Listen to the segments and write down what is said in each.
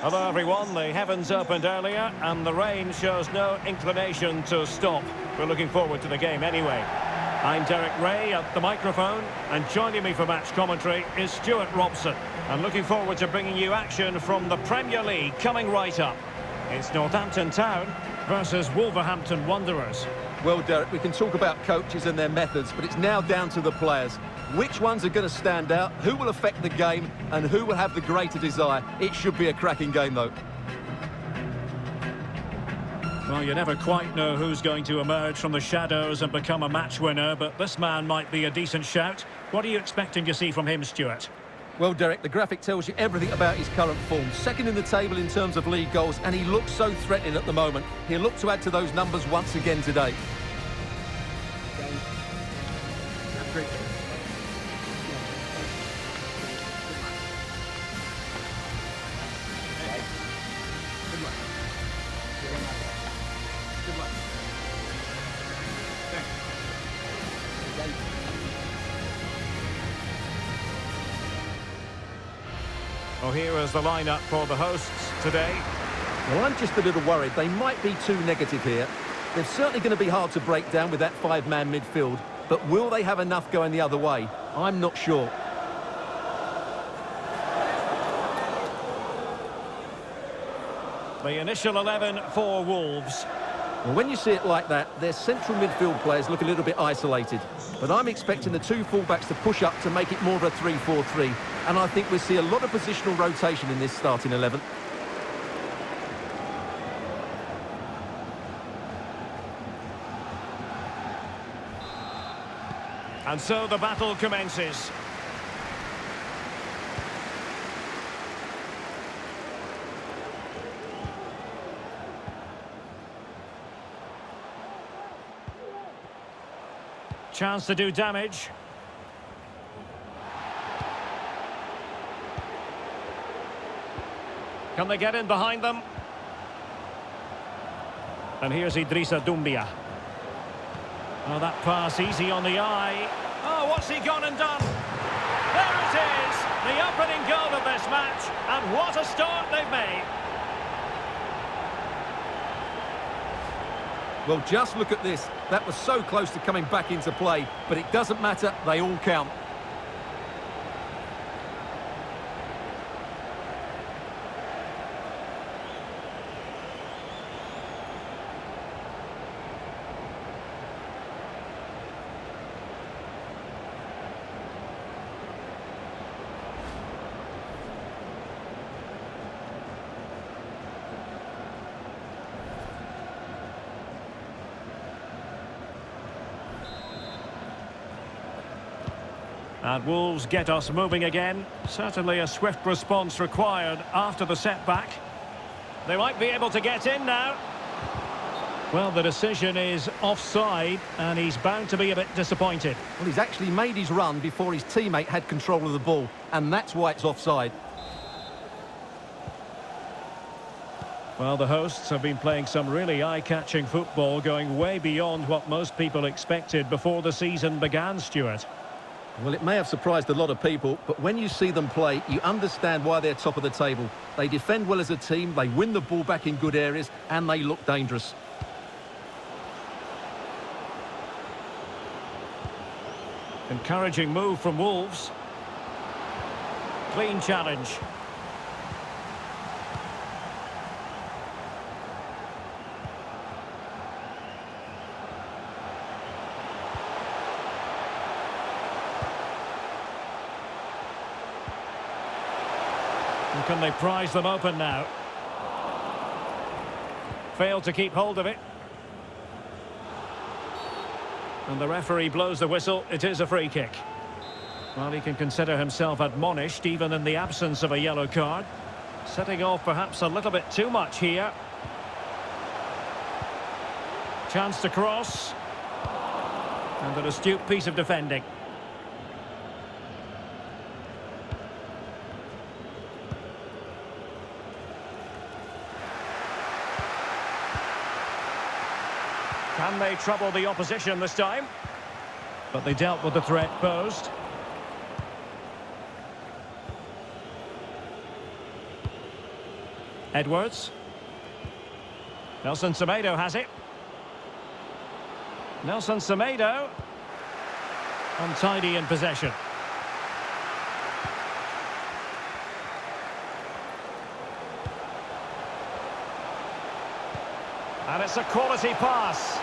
Hello everyone, the heavens opened earlier and the rain shows no inclination to stop. We're looking forward to the game anyway. I'm Derek Ray at the microphone, and joining me for match commentary is Stuart Robson. And looking forward to bringing you action from the Premier League coming right up. It's Northampton Town versus Wolverhampton Wanderers. Well, Derek, we can talk about coaches and their methods, but it's now down to the players. Which ones are going to stand out, who will affect the game, and who will have the greater desire? It should be a cracking game, though. Well, you never quite know who's going to emerge from the shadows and become a match winner, but this man might be a decent shout. What are you expecting to see from him, Stuart? Well, Derek, the graphic tells you everything about his current form. Second in the table in terms of league goals, and he looks so threatening at the moment. He'll look to add to those numbers once again today. Well, here is the lineup for the hosts today. Well, I'm just a little worried. They might be too negative here. They're certainly going to be hard to break down with that five-man midfield, but will they have enough going the other way? I'm not sure. The initial 11 for Wolves. Well, when you see it like that, their central midfield players look a little bit isolated. But I'm expecting the two fullbacks to push up to make it more of a 3-4-3. And I think we'll see a lot of positional rotation in this starting 11. And so the battle commences. Chance to do damage. Can they get in behind them? And here's Idrissa Doumbia. Oh, that pass easy on the eye. Oh, what's he gone and done? There it is! The opening goal of this match. And what a start they've made. Well, just look at this. That was so close to coming back into play, but it doesn't matter. They all count. And Wolves get us moving again. Certainly a swift response required after the setback. They might be able to get in now. Well, the decision is offside, and he's bound to be a bit disappointed. Well, he's actually made his run before his teammate had control of the ball, and that's why it's offside. Well, the hosts have been playing some really eye-catching football, going way beyond what most people expected before the season began, Stuart. Well, it may have surprised a lot of people, but when you see them play, you understand why they're top of the table. They defend well as a team, they win the ball back in good areas, and they look dangerous. Encouraging move from Wolves. Clean challenge. And can they prise them open now? Failed to keep hold of it. And the referee blows the whistle. It is a free kick. Well, he can consider himself admonished even in the absence of a yellow card. Setting off perhaps a little bit too much here. Chance to cross. And an astute piece of defending. Can they trouble the opposition this time? But they dealt with the threat posed. Edwards. Nelson Semedo has it. Nelson Semedo. Untidy in possession. And it's a quality pass.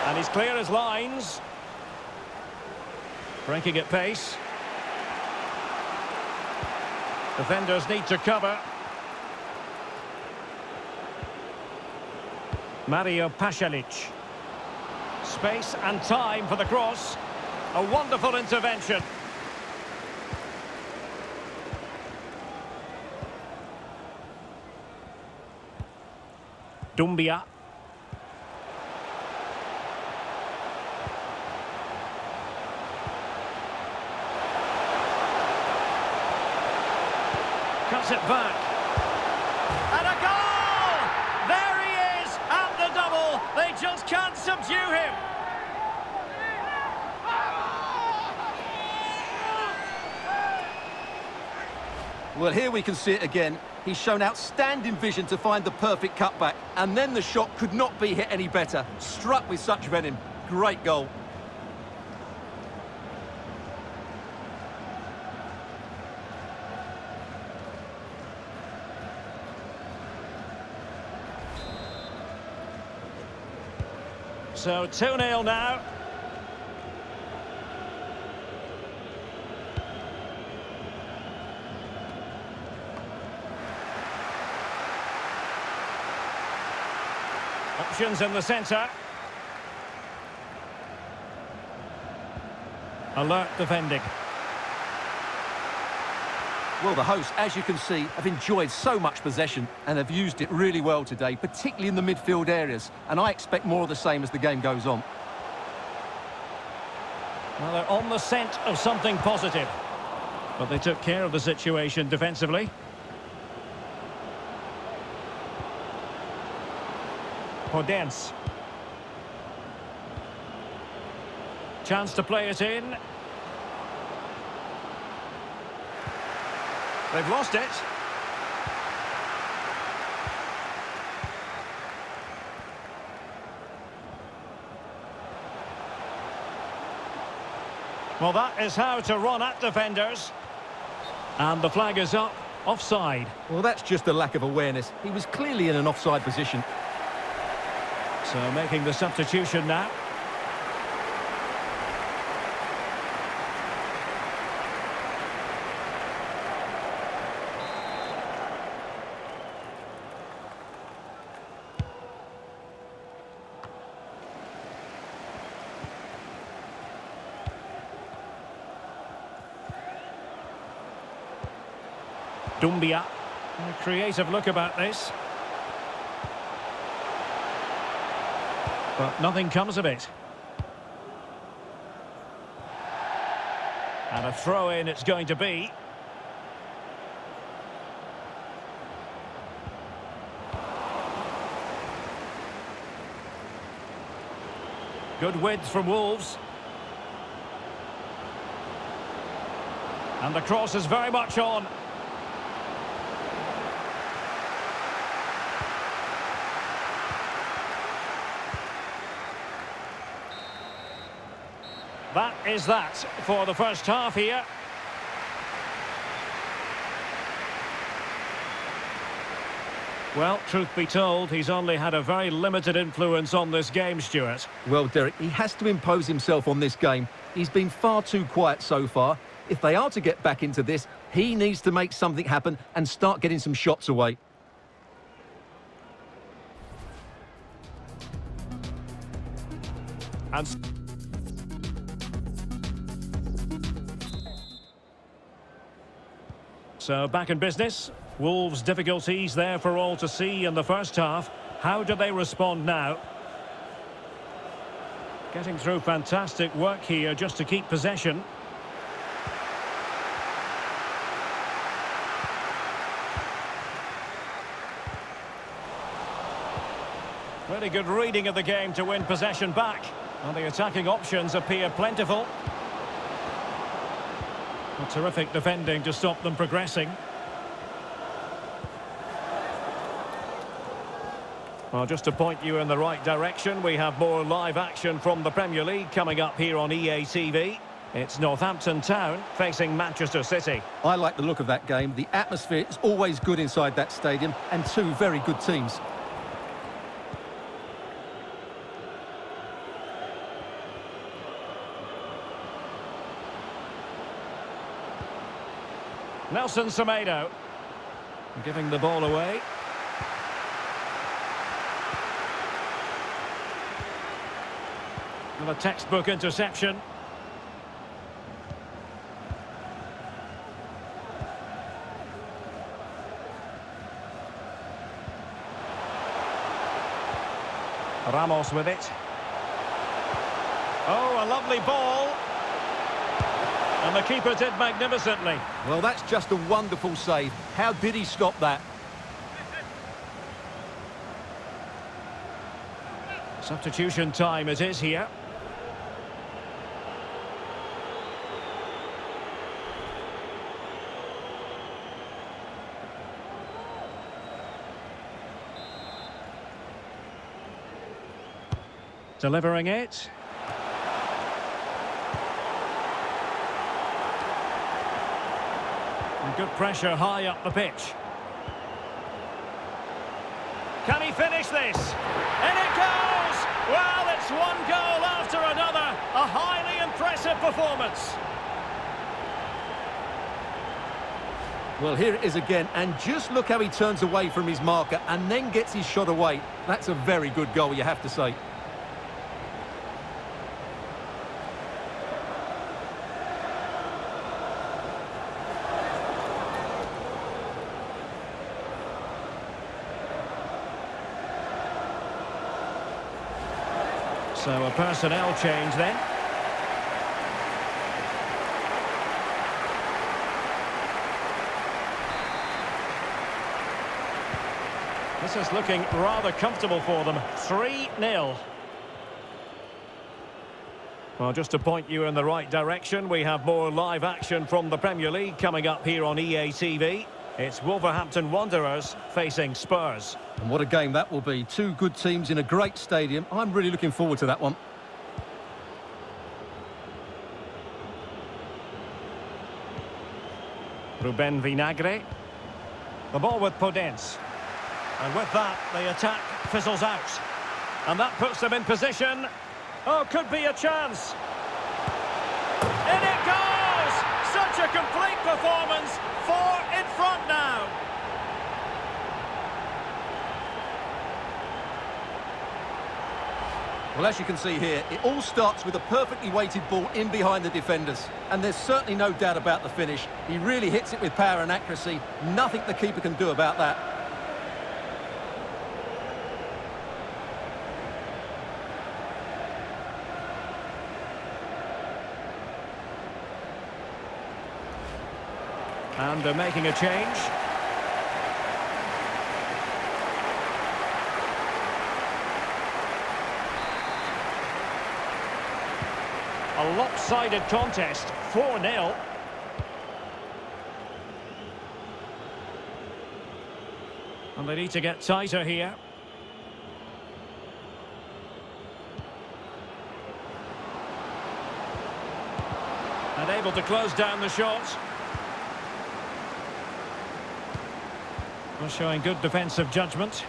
And he's clear as lines. Breaking at pace. Defenders need to cover. Mario Pasalic. Space and time for the cross. A wonderful intervention. Dumbia. Cuts it back. And a goal! There he is, at the double. They just can't subdue him. Well, here we can see it again. He's shown outstanding vision to find the perfect cutback. And then the shot could not be hit any better. Struck with such venom. Great goal. So 2-0 now. Options in the centre. Alert defending. Well, the hosts, as you can see, have enjoyed so much possession and have used it really well today, particularly in the midfield areas. And I expect more of the same as the game goes on. Well, they're on the scent of something positive. But they took care of the situation defensively. Podence. Chance to play it in. They've lost it. Well, that is how to run at defenders. And the flag is up, offside. Well, that's just a lack of awareness. He was clearly in an offside position. So making the substitution now. Dumbia. A creative look about this. But nothing comes of it. And a throw-in it's going to be. Good width from Wolves. And the cross is very much on. That is that for the first half here. Well, truth be told, he's only had a very limited influence on this game, Stuart. Well, Derek, he has to impose himself on this game. He's been far too quiet so far. If they are to get back into this, he needs to make something happen and start getting some shots away. And so back in business. Wolves' difficulties there for all to see in the first half. How do they respond now? Getting through fantastic work here just to keep possession. Really good reading of the game to win possession back. And the attacking options appear plentiful. A terrific defending to stop them progressing. Well, just to point you in the right direction, we have more live action from the Premier League coming up here on EA TV. It's Northampton Town facing Manchester City. I like the look of that game. The atmosphere is always good inside that stadium, and two very good teams. Nelson Semedo giving the ball away. And a textbook interception. Ramos with it. Oh, a lovely ball. And the keeper did magnificently. Well, that's just a wonderful save. How did he stop that? Substitution time it is here. Delivering it. And good pressure high up the pitch. Can he finish this? And it goes! Well, it's one goal after another. A highly impressive performance. Well, here it is again, and just look how he turns away from his marker and then gets his shot away. That's a very good goal, you have to say. So a personnel change then. This is looking rather comfortable for them. 3-0. Well, just to point you in the right direction, we have more live action from the Premier League coming up here on EA TV. It's Wolverhampton Wanderers facing Spurs. And what a game that will be. Two good teams in a great stadium. I'm really looking forward to that one. Ruben Vinagre. The ball with Podence. And with that, the attack fizzles out. And that puts them in position. Oh, could be a chance. In it goes! Such a complete performance. 4 in front now. Well, as you can see here, it all starts with a perfectly weighted ball in behind the defenders. And there's certainly no doubt about the finish. He really hits it with power and accuracy. Nothing the keeper can do about that. And they're making a change. A lopsided contest, 4-0. And they need to get tighter here. And able to close down the shot. Well, showing good defensive judgment.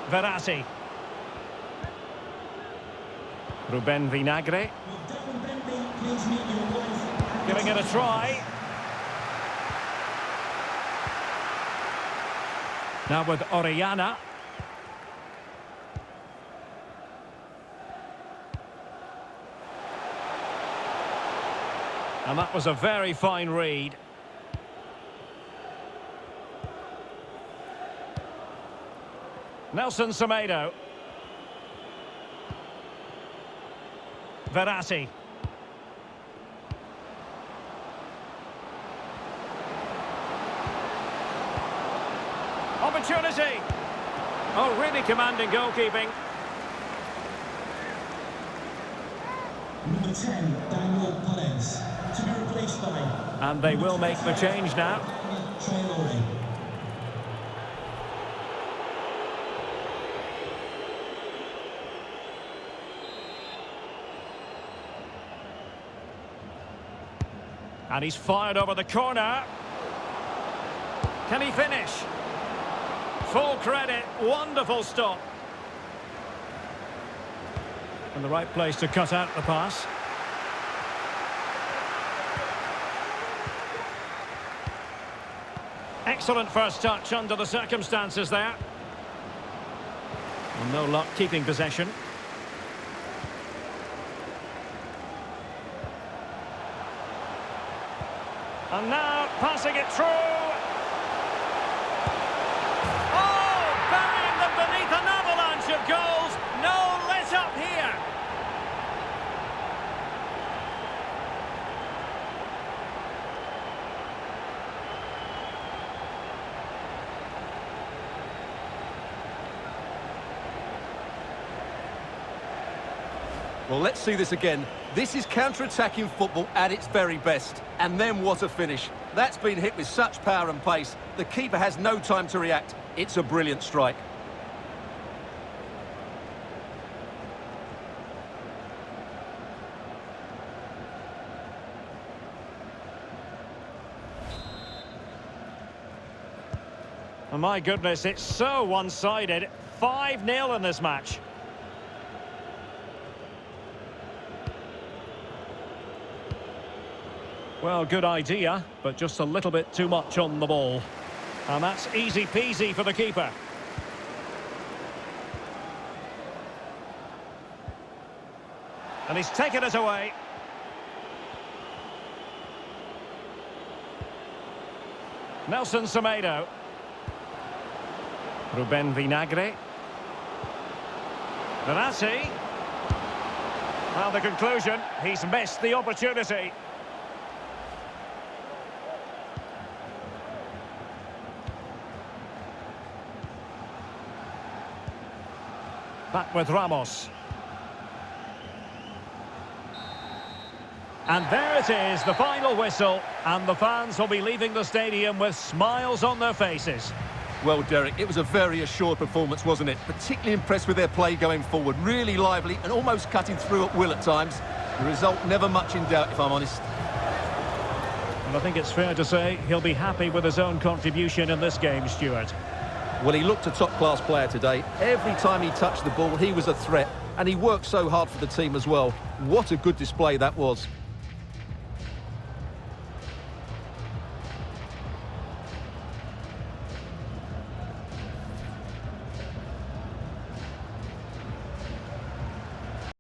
Verratti. Ruben Vinagre. Giving it a try. Now with Orellana. And that was a very fine read. Nelson Semedo. Verratti. Opportunity. Oh, really commanding goalkeeping. Number 10, Daniel Podence, to be replaced by... And they will make the change now. And he's fired over the corner. Can he finish? Full credit, wonderful stop. And the right place to cut out the pass. Excellent first touch under the circumstances there. And no luck keeping possession. And now passing it through. Oh, burying them beneath an avalanche of goals. No let up here. Well, let's see this again. This is counter-attacking football at its very best. And then what a finish. That's been hit with such power and pace. The keeper has no time to react. It's a brilliant strike. Oh, my goodness, it's so one-sided. 5-0 in this match. Well, good idea, but just a little bit too much on the ball. And that's easy peasy for the keeper. And he's taken it away. Nelson Semedo. Ruben Vinagre. Verratti. Well, the conclusion, he's missed the opportunity. Back with Ramos. And there it is, the final whistle, and the fans will be leaving the stadium with smiles on their faces. Well, Derek, it was a very assured performance, wasn't it? Particularly impressed with their play going forward. Really lively and almost cutting through at will at times. The result never much in doubt, if I'm honest. And I think it's fair to say he'll be happy with his own contribution in this game, Stuart. Well, he looked a top-class player today. Every time he touched the ball, he was a threat. And he worked so hard for the team as well. What a good display that was.